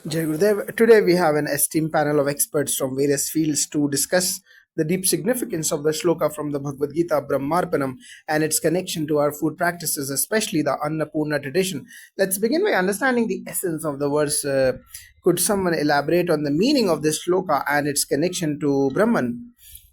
Jai Gurudev. Today we have an esteemed panel of experts from various fields to discuss the deep significance of the shloka from the Bhagavad Gita, Brahmarpanam, and its connection to our food practices, especially the Annapurna tradition. Let's begin by understanding the essence of the verse. Could someone elaborate on the meaning of this shloka and its connection to Brahman?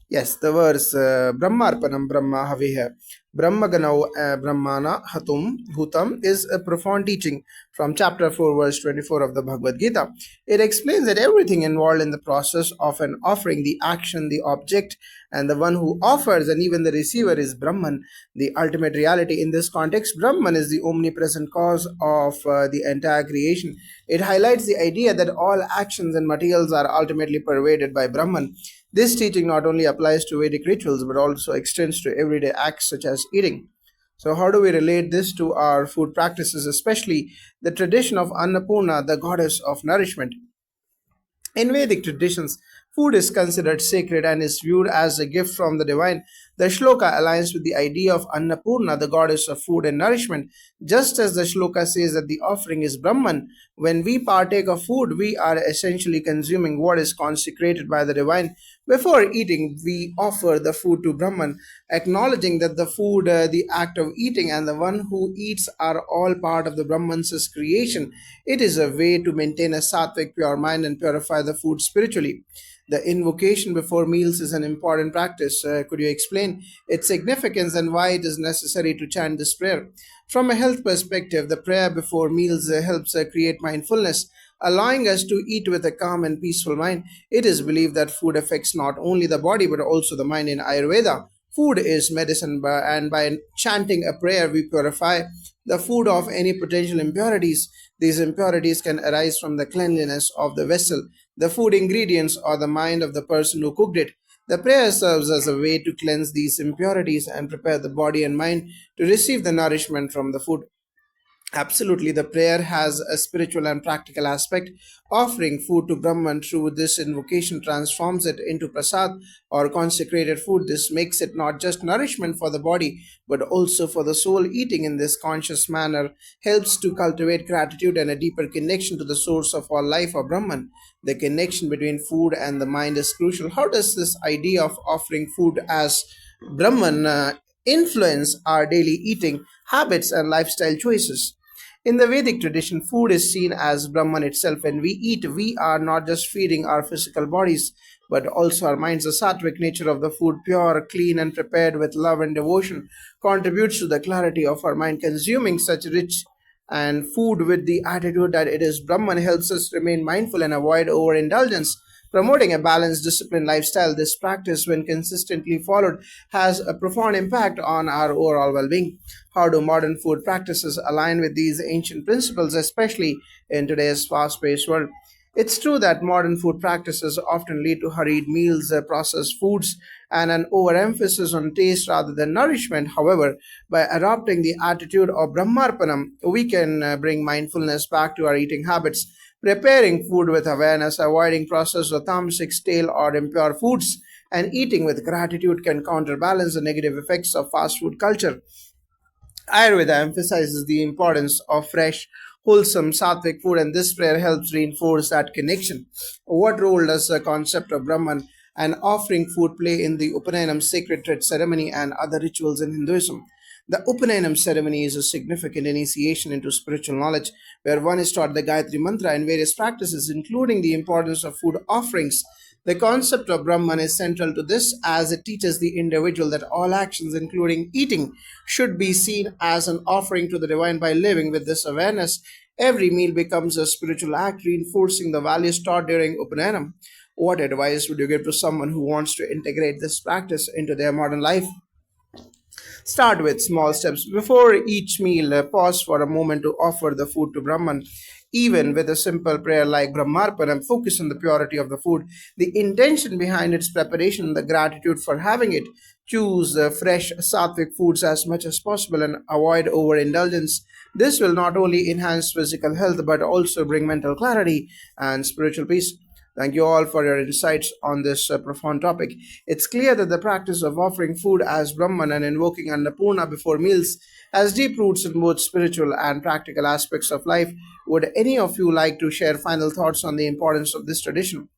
Yes, the verse Brahmarpanam Brahma Haviha Brahmaganau Brahmana Hatum Hutam is a profound teaching from chapter 4, verse 24 of the Bhagavad Gita. It explains that everything involved in the process of an offering, the action, the object, and the one who offers, and even the receiver is Brahman, the ultimate reality. In this context, Brahman is the omnipresent cause of the entire creation. It highlights the idea that all actions and materials are ultimately pervaded by Brahman. This teaching not only applies to Vedic rituals but also extends to everyday acts such as eating. So, how do we relate this to our food practices, especially the tradition of Annapurna, the goddess of nourishment? In Vedic traditions, food is considered sacred and is viewed as a gift from the divine. The shloka aligns with the idea of Annapurna, the goddess of food and nourishment. Just as the shloka says that the offering is Brahman, when we partake of food, we are essentially consuming what is consecrated by the divine. Before eating, we offer the food to Brahman, acknowledging that the food, the act of eating, and the one who eats are all part of the Brahman's creation. It is a way to maintain a sattvic, pure mind and purify the food spiritually. The invocation before meals is an important practice. Could you explain its significance and why it is necessary to chant this prayer? From a health perspective, the prayer before meals helps create mindfulness, allowing us to eat with a calm and peaceful mind. It is believed that food affects not only the body but also the mind in Ayurveda. Food is medicine, and by chanting a prayer, we purify the food of any potential impurities. These impurities can arise from the cleanliness of the vessel, the food ingredients, or the mind of the person who cooked it. The prayer serves as a way to cleanse these impurities and prepare the body and mind to receive the nourishment from the food. Absolutely, the prayer has a spiritual and practical aspect. Offering food to Brahman through this invocation transforms it into prasad or consecrated food. This makes it not just nourishment for the body but also for the soul. Eating in this conscious manner helps to cultivate gratitude and a deeper connection to the source of all life or Brahman. The connection between food and the mind is crucial. How does this idea of offering food as Brahman influence our daily eating habits and lifestyle choices? In the Vedic tradition, food is seen as Brahman itself. When we eat, we are not just feeding our physical bodies, but also our minds. The sattvic nature of the food, pure, clean, and prepared with love and devotion, contributes to the clarity of our mind. Consuming such rich and food with the attitude that it is Brahman helps us remain mindful and avoid overindulgence. Promoting a balanced, disciplined lifestyle, this practice, when consistently followed, has a profound impact on our overall well being. How do modern food practices align with these ancient principles, especially in today's fast paced world? It's true that modern food practices often lead to hurried meals, processed foods, and an overemphasis on taste rather than nourishment. However, by adopting the attitude of Brahmarpanam, we can bring mindfulness back to our eating habits. Preparing food with awareness, avoiding processed or tamasic, stale, or impure foods, and eating with gratitude can counterbalance the negative effects of fast food culture. Ayurveda emphasizes the importance of fresh, wholesome, sattvic food, and this prayer helps reinforce that connection. What role does the concept of Brahman and offering food play in the Upanayam sacred ceremony and other rituals in Hinduism? The Upanayam ceremony is a significant initiation into spiritual knowledge where one is taught the Gayatri Mantra and various practices, including the importance of food offerings. The concept of Brahman is central to this as it teaches the individual that all actions, including eating, should be seen as an offering to the divine. By living with this awareness, every meal becomes a spiritual act, reinforcing the values taught during Upanayam. What advice would you give to someone who wants to integrate this practice into their modern life? Start with small steps. Before each meal, pause for a moment to offer the food to Brahman. Even with a simple prayer like Brahmarpanam, focus on the purity of the food, the intention behind its preparation, the gratitude for having it. Choose fresh sattvic foods as much as possible and avoid overindulgence. This will not only enhance physical health but also bring mental clarity and spiritual peace. Thank you all for your insights on this profound topic. It's clear that the practice of offering food as Brahman and invoking Annapurna before meals has deep roots in both spiritual and practical aspects of life. Would any of you like to share final thoughts on the importance of this tradition?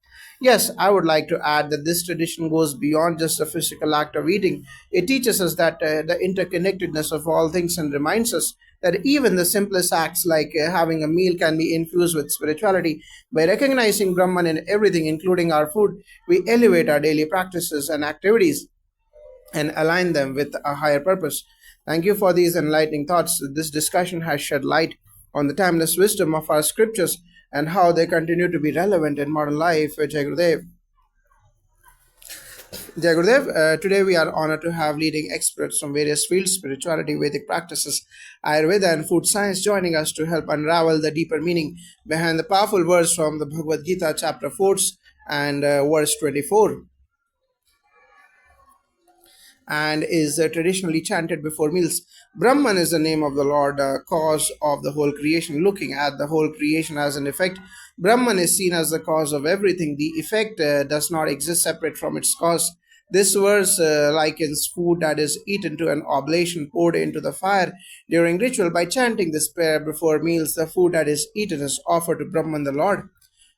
Yes, I would like to add that this tradition goes beyond just the physical act of eating. It teaches us that the interconnectedness of all things and reminds us that even the simplest acts like having a meal can be infused with spirituality. By recognizing Brahman in everything, including our food, we elevate our daily practices and activities and align them with a higher purpose. Thank you for these enlightening thoughts. This discussion has shed light on the timeless wisdom of our scriptures and how they continue to be relevant in modern life. Jai Gurudev. Jai Gurudev, today we are honored to have leading experts from various fields, spirituality, Vedic practices, Ayurveda, and food science joining us to help unravel the deeper meaning behind the powerful words from the Bhagavad Gita, chapter 4 and verse 24, and is traditionally chanted before meals. Brahman is the name of the Lord, cause of the whole creation. Looking at the whole creation as an effect, Brahman is seen as the cause of everything. The effect does not exist separate from its cause. This verse likens food that is eaten to an oblation poured into the fire during ritual. By chanting this prayer before meals, the food that is eaten is offered to Brahman the Lord.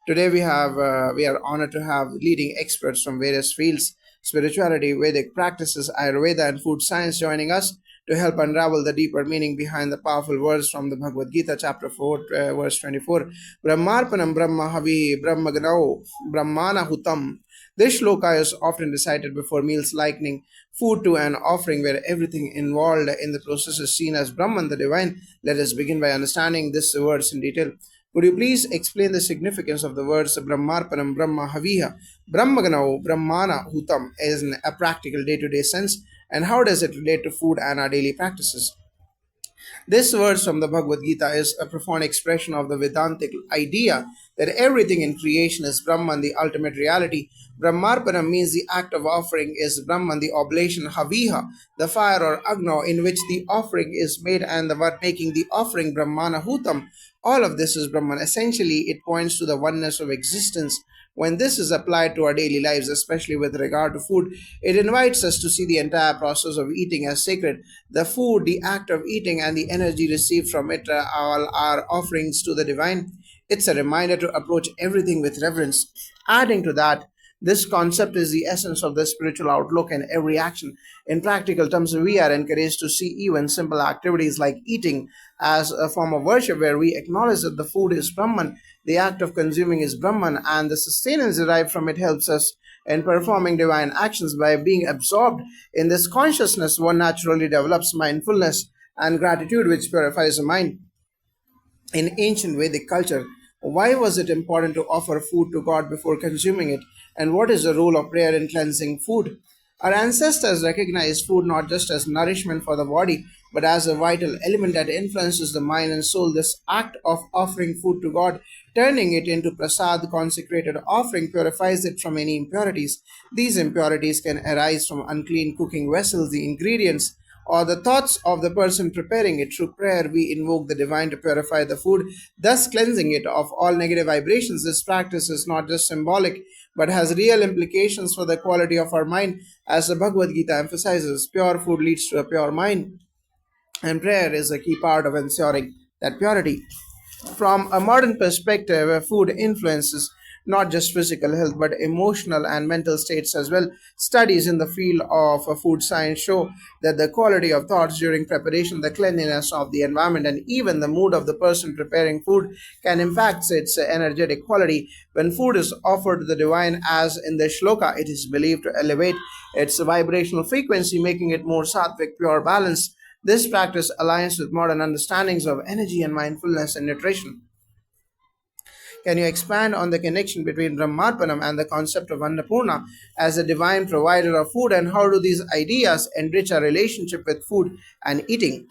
Today we are honored to have leading experts from various fields, spirituality, Vedic practices, Ayurveda, and food science joining us to help unravel the deeper meaning behind the powerful words from the Bhagavad Gita, chapter 4, verse 24. Brahmarpanam Brahma Havi Brahmagnao Brahmana Hutam. This shloka is often recited before meals, likening food to an offering where everything involved in the process is seen as Brahman, the divine. Let us begin by understanding this verse in detail. Could you please explain the significance of the words Brahmarpanam Brahma Haviha Brahmagnao Brahmana Hutam in a practical day-to-day sense, and how does it relate to food and our daily practices? This verse from the Bhagavad Gita is a profound expression of the Vedantic idea that everything in creation is Brahman, the ultimate reality. Brahmarpanam means the act of offering is Brahman, the oblation, Haviha, the fire or Agno in which the offering is made, and the word making the offering Brahmana Hutam. All of this is Brahman. Essentially, it points to the oneness of existence. When this is applied to our daily lives, especially with regard to food, it invites us to see the entire process of eating as sacred. The food, the act of eating, and the energy received from it all are offerings to the divine. It's a reminder to approach everything with reverence. Adding to that, this concept is the essence of the spiritual outlook in every action. In practical terms, we are encouraged to see even simple activities like eating as a form of worship where we acknowledge that the food is Brahman, the act of consuming is Brahman, and the sustenance derived from it helps us in performing divine actions. By being absorbed in this consciousness, one naturally develops mindfulness and gratitude, which purifies the mind. In ancient Vedic culture, why was it important to offer food to God before consuming it? And what is the role of prayer in cleansing food? Our ancestors recognized food not just as nourishment for the body, but as a vital element that influences the mind and soul. This act of offering food to God, turning it into prasad, consecrated offering, purifies it from any impurities. These impurities can arise from unclean cooking vessels, the ingredients, or the thoughts of the person preparing it. Through prayer, we invoke the divine to purify the food, thus cleansing it of all negative vibrations. This practice is not just symbolic, but has real implications for the quality of our mind. As the Bhagavad Gita emphasizes, pure food leads to a pure mind, and prayer is a key part of ensuring that purity. From a modern perspective, where food influences not just physical health but emotional and mental states as well, studies in the field of food science show that the quality of thoughts during preparation, the cleanliness of the environment, and even the mood of the person preparing food can impact its energetic quality. When food is offered to the divine, as in the shloka, it is believed to elevate its vibrational frequency, making it more sattvic, pure, balanced. This practice aligns with modern understandings of energy and mindfulness in nutrition. Can you expand on the connection between Brahmarpanam and the concept of Annapurna as a divine provider of food, and how do these ideas enrich our relationship with food and eating?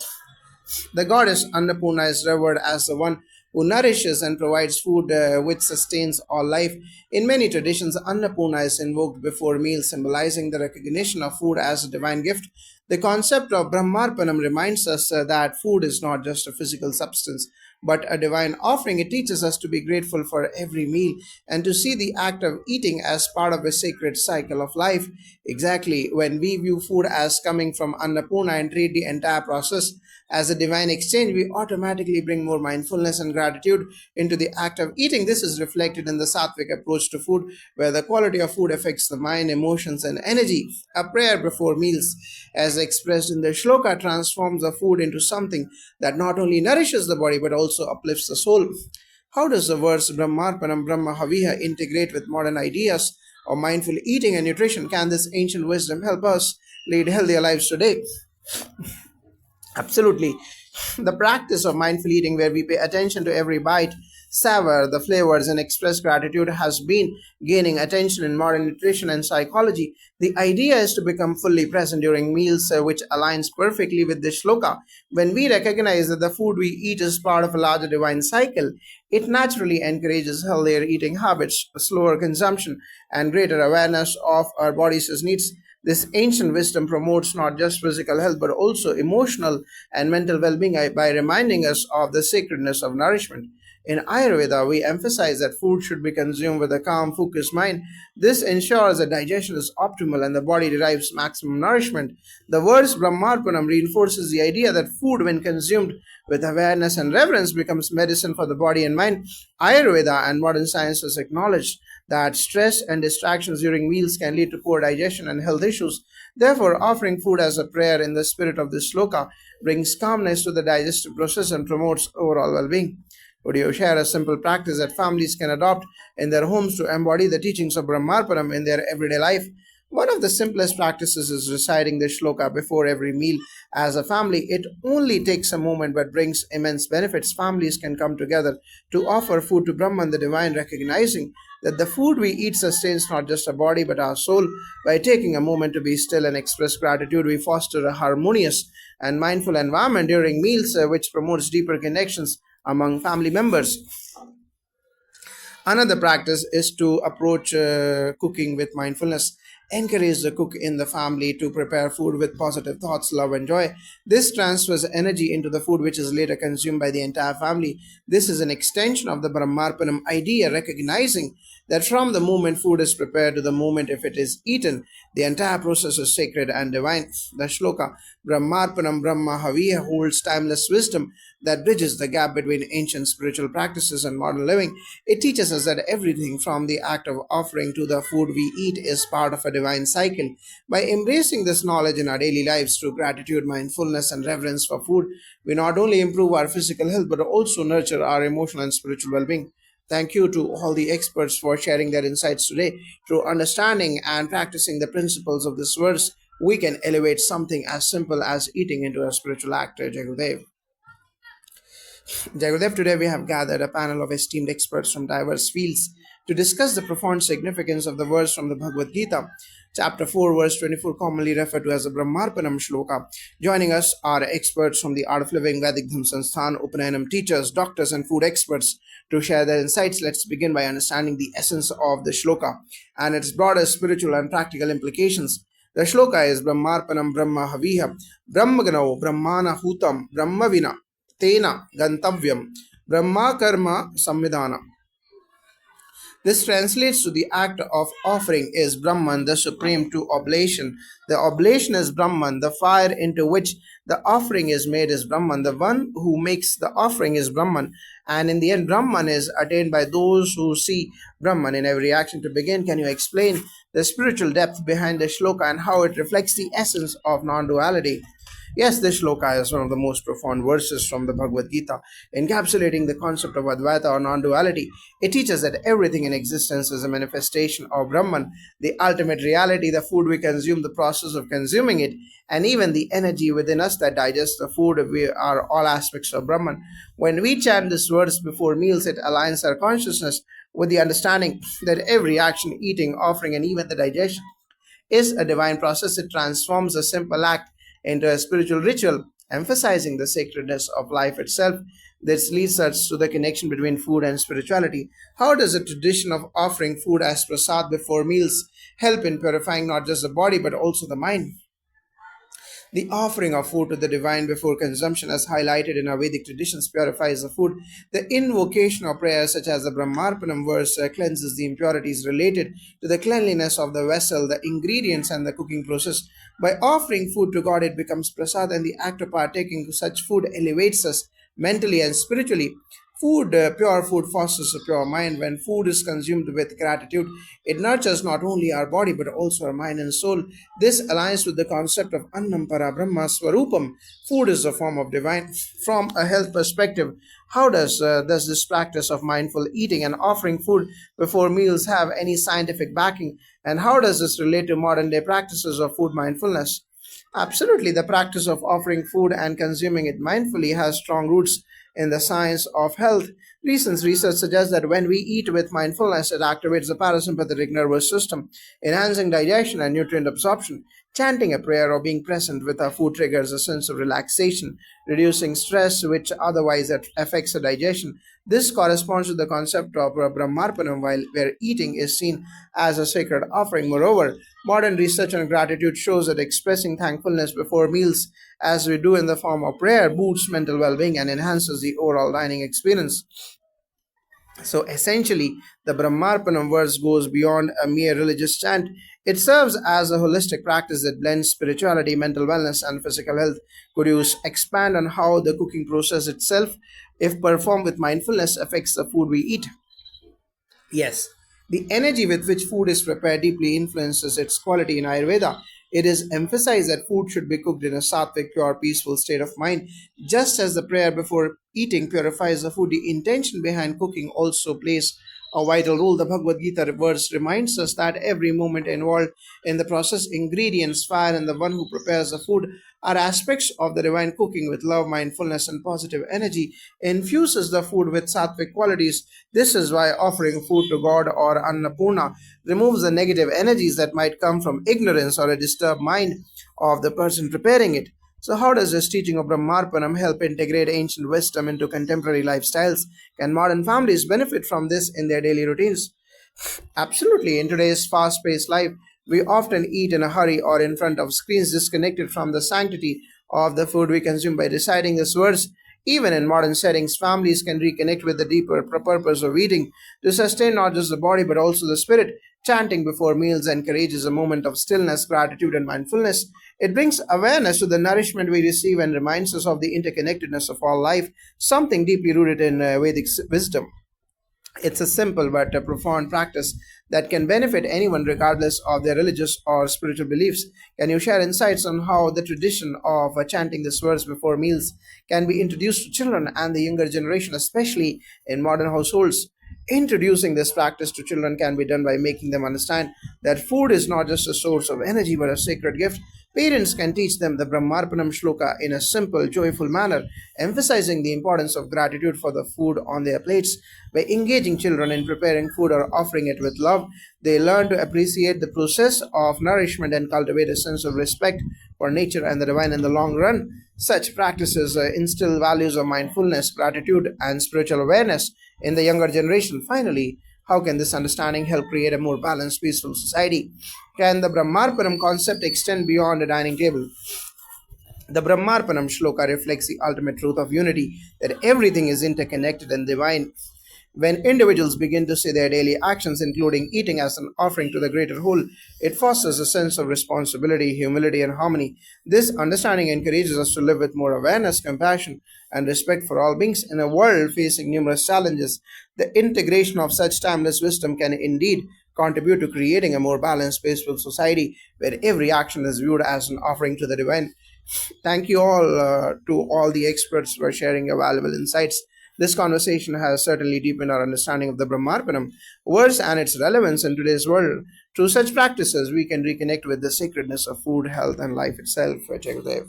The goddess Annapurna is revered as the one who nourishes and provides food which sustains all life. In many traditions, Annapurna is invoked before meals, symbolizing the recognition of food as a divine gift. The concept of Brahmarpanam reminds us that food is not just a physical substance but a divine offering. It teaches us to be grateful for every meal and to see the act of eating as part of a sacred cycle of life. Exactly, when we view food as coming from Annapurna and treat the entire process as a divine exchange, we automatically bring more mindfulness and gratitude into the act of eating. This is reflected in the sattvic approach to food, where the quality of food affects the mind, emotions, and energy. A prayer before meals, as expressed in the shloka, transforms the food into something that not only nourishes the body but also uplifts the soul. How does the verse Brahmarpanam Brahma Haviha integrate with modern ideas of mindful eating and nutrition? Can this ancient wisdom help us lead healthier lives today? Absolutely. The practice of mindful eating, where we pay attention to every bite, savor the flavors, and express gratitude, has been gaining attention in modern nutrition and psychology. The idea is to become fully present during meals, which aligns perfectly with this shloka. When we recognize that the food we eat is part of a larger divine cycle, it naturally encourages healthier eating habits, slower consumption, and greater awareness of our body's needs. This ancient wisdom promotes not just physical health but also emotional and mental well being by reminding us of the sacredness of nourishment. In Ayurveda, we emphasize that food should be consumed with a calm, focused mind. This ensures that digestion is optimal and the body derives maximum nourishment. The verse Brahmarpanam reinforces the idea that food, when consumed with awareness and reverence, becomes medicine for the body and mind. Ayurveda and modern sciences acknowledge that stress and distractions during meals can lead to poor digestion and health issues. Therefore, offering food as a prayer in the spirit of this sloka brings calmness to the digestive process and promotes overall well being. Would you share a simple practice that families can adopt in their homes to embody the teachings of Brahmarpanam in their everyday life? One of the simplest practices is reciting the shloka before every meal. As a family, it only takes a moment but brings immense benefits. Families can come together to offer food to Brahman, the divine, recognizing that the food we eat sustains not just our body but our soul. By taking a moment to be still and express gratitude, we foster a harmonious and mindful environment during meals, which promotes deeper connections among family members. Another practice is to approach cooking with mindfulness. Encourage the cook in the family to prepare food with positive thoughts, love, and joy. This transfers energy into the food, which is later consumed by the entire family. This is an extension of the Brahmarpanam idea, recognizing that from the moment food is prepared to the moment if it is eaten, the entire process is sacred and divine. The shloka Brahmarpanam Brahma Haviya holds timeless wisdom that bridges the gap between ancient spiritual practices and modern living. It teaches us that everything from the act of offering to the food we eat is part of a divine cycle. By embracing this knowledge in our daily lives through gratitude, mindfulness, and reverence for food, we not only improve our physical health but also nurture our emotional and spiritual well being. Thank you to all the experts for sharing their insights today. Through understanding and practicing the principles of this verse, we can elevate something as simple as eating into a spiritual act. Jagudev. Jagudev, today we have gathered a panel of esteemed experts from diverse fields to discuss the profound significance of the verse from the Bhagavad Gita, chapter 4, verse 24, commonly referred to as the Brahmarpanam Shloka. Joining us are experts from the Art of Living, Vedic Dham Sansthan, Upanayanam teachers, doctors, and food experts to share their insights. Let's begin by understanding the essence of the shloka and its broader spiritual and practical implications. The shloka is Brahmarpanam Brahma Haviha, Brahmaganao Brahmana Hutam Brahmavina Tena Gantavyam Brahma Karma Samvidana. This translates to the act of offering is Brahman, the supreme, to oblation. The oblation is Brahman. The fire into which the offering is made is Brahman. The one who makes the offering is Brahman. And in the end, Brahman is attained by those who see Brahman in every action. To begin, can you explain the spiritual depth behind the shloka and how it reflects the essence of non-duality? Yes, this shloka is one of the most profound verses from the Bhagavad Gita, encapsulating the concept of Advaita or non-duality. It teaches that everything in existence is a manifestation of Brahman, the ultimate reality, the food we consume, the process of consuming it, and even the energy within us that digests the food. We are all aspects of Brahman. When we chant this verse before meals, it aligns our consciousness with the understanding that every action, eating, offering, and even the digestion is a divine process. It transforms a simple act into a spiritual ritual, emphasizing the sacredness of life itself. This leads us to the connection between food and spirituality. How does the tradition of offering food as prasad before meals help in purifying not just the body but also the mind? The offering of food to the divine before consumption, as highlighted in our Vedic traditions, purifies the food. The invocation of prayers, such as the Brahmarpanam verse, cleanses the impurities related to the cleanliness of the vessel, the ingredients, and the cooking process. By offering food to God, it becomes prasad, and the act of partaking such food elevates us mentally and spiritually. Pure food fosters a pure mind. When food is consumed with gratitude, it nurtures not only our body but also our mind and soul. This aligns with the concept of Annam Para Brahma Swarupam. Food is a form of divine. From a health perspective, how does this practice of mindful eating and offering food before meals have any scientific backing? And how does this relate to modern day practices of food mindfulness? Absolutely, the practice of offering food and consuming it mindfully has strong roots in the science of health. Recent research suggests that when we eat with mindfulness, it activates the parasympathetic nervous system, enhancing digestion and nutrient absorption. Chanting a prayer or being present with our food triggers a sense of relaxation, reducing stress, which otherwise affects the digestion. This corresponds to the concept of Brahmarpanam, where eating is seen as a sacred offering. Moreover, modern research on gratitude shows that expressing thankfulness before meals, as we do in the form of prayer, boosts mental well being and enhances the overall dining experience. So essentially, the Brahmarpanam verse goes beyond a mere religious chant. It serves as a holistic practice that blends spirituality, mental wellness, and physical health. Could you expand on how the cooking process itself, if performed with mindfulness, affects the food we eat? Yes, the energy with which food is prepared deeply influences its quality in Ayurveda. It is emphasized that food should be cooked in a sattvic, pure, peaceful state of mind. Just as the prayer before eating purifies the food, the intention behind cooking also plays a vital role. The Bhagavad Gita verse reminds us that every moment involved in the process, ingredients, fire, and the one who prepares the food are aspects of the divine cooking. With love, mindfulness, and positive energy infuses the food with sattvic qualities. This is why offering food to God or Annapurna removes the negative energies that might come from ignorance or a disturbed mind of the person preparing it. So, how does this teaching of Brahmarpanam help integrate ancient wisdom into contemporary lifestyles? Can modern families benefit from this in their daily routines? Absolutely. In today's fast paced life, we often eat in a hurry or in front of screens, disconnected from the sanctity of the food we consume. By reciting this verse, even in modern settings, families can reconnect with the deeper purpose of eating to sustain not just the body but also the spirit. Chanting before meals encourages a moment of stillness, gratitude, and mindfulness. It brings awareness to the nourishment we receive and reminds us of the interconnectedness of all life, something deeply rooted in Vedic wisdom. It's a simple but a profound practice that can benefit anyone regardless of their religious or spiritual beliefs. Can you share insights on how the tradition of chanting this verse before meals can be introduced to children and the younger generation, especially in modern households? Introducing this practice to children can be done by making them understand that food is not just a source of energy but a sacred gift. Parents can teach them the Brahmarpanam shloka in a simple, joyful manner, emphasizing the importance of gratitude for the food on their plates. By engaging children in preparing food or offering it with love, they learn to appreciate the process of nourishment and cultivate a sense of respect for nature and the divine in the long run. Such practices instill values of mindfulness, gratitude, and spiritual awareness in the younger generation. Finally, how can this understanding help create a more balanced, peaceful society? Can the Brahmarpanam concept extend beyond the dining table? The Brahmarpanam shloka reflects the ultimate truth of unity, that everything is interconnected and divine. When individuals begin to see their daily actions, including eating, as an offering to the greater whole, it fosters a sense of responsibility, humility, and harmony. This understanding encourages us to live with more awareness, compassion, and respect for all beings. In a world facing numerous challenges, the integration of such timeless wisdom can indeed contribute to creating a more balanced, peaceful society where every action is viewed as an offering to the divine. Thank you all to all the experts for sharing your valuable insights. This conversation has certainly deepened our understanding of the Brahmarpanam verse and its relevance in today's world. Through such practices, we can reconnect with the sacredness of food, health, and life itself. Jagadev.